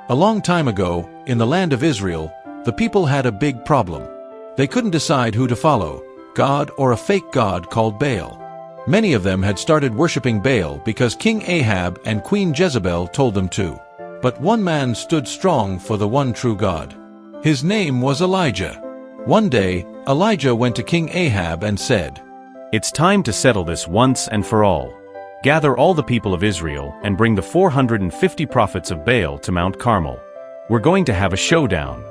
A long time ago, in the land of Israel, the people had a big problem. They couldn't decide who to follow, God or a fake god called Baal. Many of them had started worshipping Baal because King Ahab and Queen Jezebel told them to. But one man stood strong for the one true God. His name was Elijah. One day, Elijah went to King Ahab and said, "It's time to settle this once and for all. Gather all the people of Israel and bring the 450 prophets of Baal to Mount Carmel. We're going to have a showdown."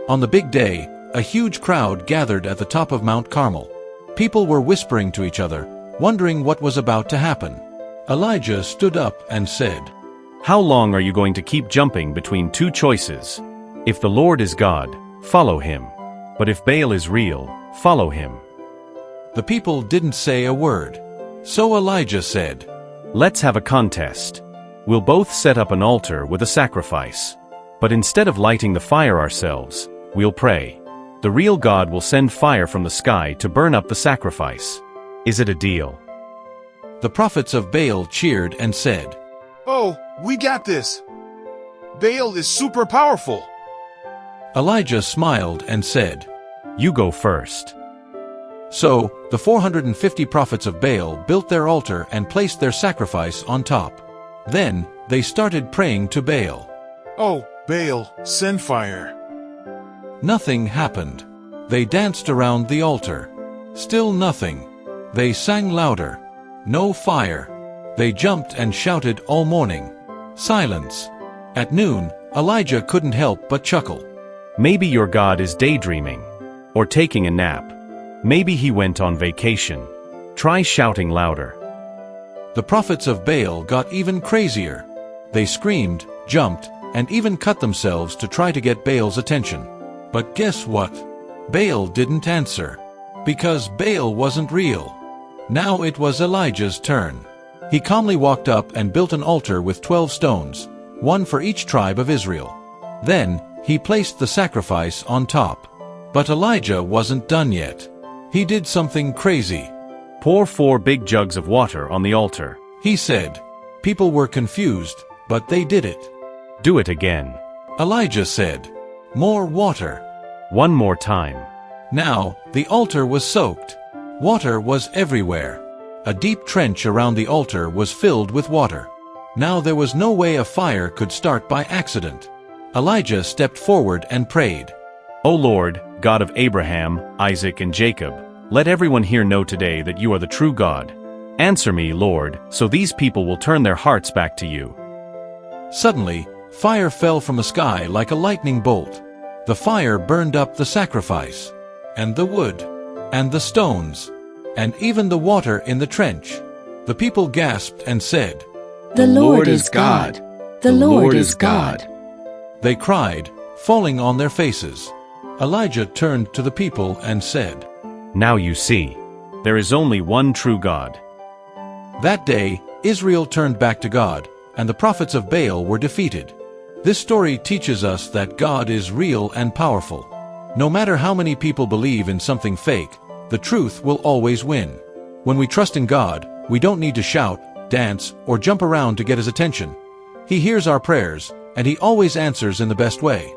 On the big day, a huge crowd gathered at the top of Mount Carmel. People were whispering to each other, wondering what was about to happen. Elijah stood up and said, "How long are you going to keep jumping between two choices? If the Lord is God, follow him. But if Baal is real, follow him." The people didn't say a word. So Elijah said, "Let's have a contest. We'll both set up an altar with a sacrifice. But instead of lighting the fire ourselves, we'll pray. The real God will send fire from the sky to burn up the sacrifice. Is it a deal?" The prophets of Baal cheered and said, "Oh, we got this. Baal is super powerful." Elijah smiled and said, "You go first." So, the 450 prophets of Baal built their altar and placed their sacrifice on top. Then, they started praying to Baal. "Oh, Baal, send fire." Nothing happened. They danced around the altar. Still nothing. They sang louder. No fire. They jumped and shouted all morning. Silence. At noon, Elijah couldn't help but chuckle. Maybe your God is daydreaming. Or taking a nap. Maybe he went on vacation. Try shouting louder. The prophets of Baal got even crazier. They screamed, jumped, and even cut themselves to try to get Baal's attention. But guess what? Baal didn't answer. Because Baal wasn't real. Now it was Elijah's turn. He calmly walked up and built an altar with 12 stones, one for each tribe of Israel. Then, he placed the sacrifice on top. But Elijah wasn't done yet. He did something crazy. "Pour 4 big jugs of water on the altar," he said. People were confused, but they did it. "Do it again." Elijah said, "More water." "One more time." Now, the altar was soaked. Water was everywhere. A deep trench around the altar was filled with water. Now there was no way a fire could start by accident. Elijah stepped forward and prayed. "O Lord, God of Abraham, Isaac, and Jacob, let everyone here know today that you are the true God. Answer me, Lord, so these people will turn their hearts back to you." Suddenly, fire fell from the sky like a lightning bolt. The fire burned up the sacrifice, and the wood, and the stones, and even the water in the trench. The people gasped and said, "The Lord is God! The Lord is God!" They cried, falling on their faces. Elijah turned to the people and said, "Now you see, there is only one true God." That day, Israel turned back to God, and the prophets of Baal were defeated. This story teaches us that God is real and powerful. No matter how many people believe in something fake, the truth will always win. When we trust in God, we don't need to shout, dance, or jump around to get his attention. He hears our prayers, and he always answers in the best way.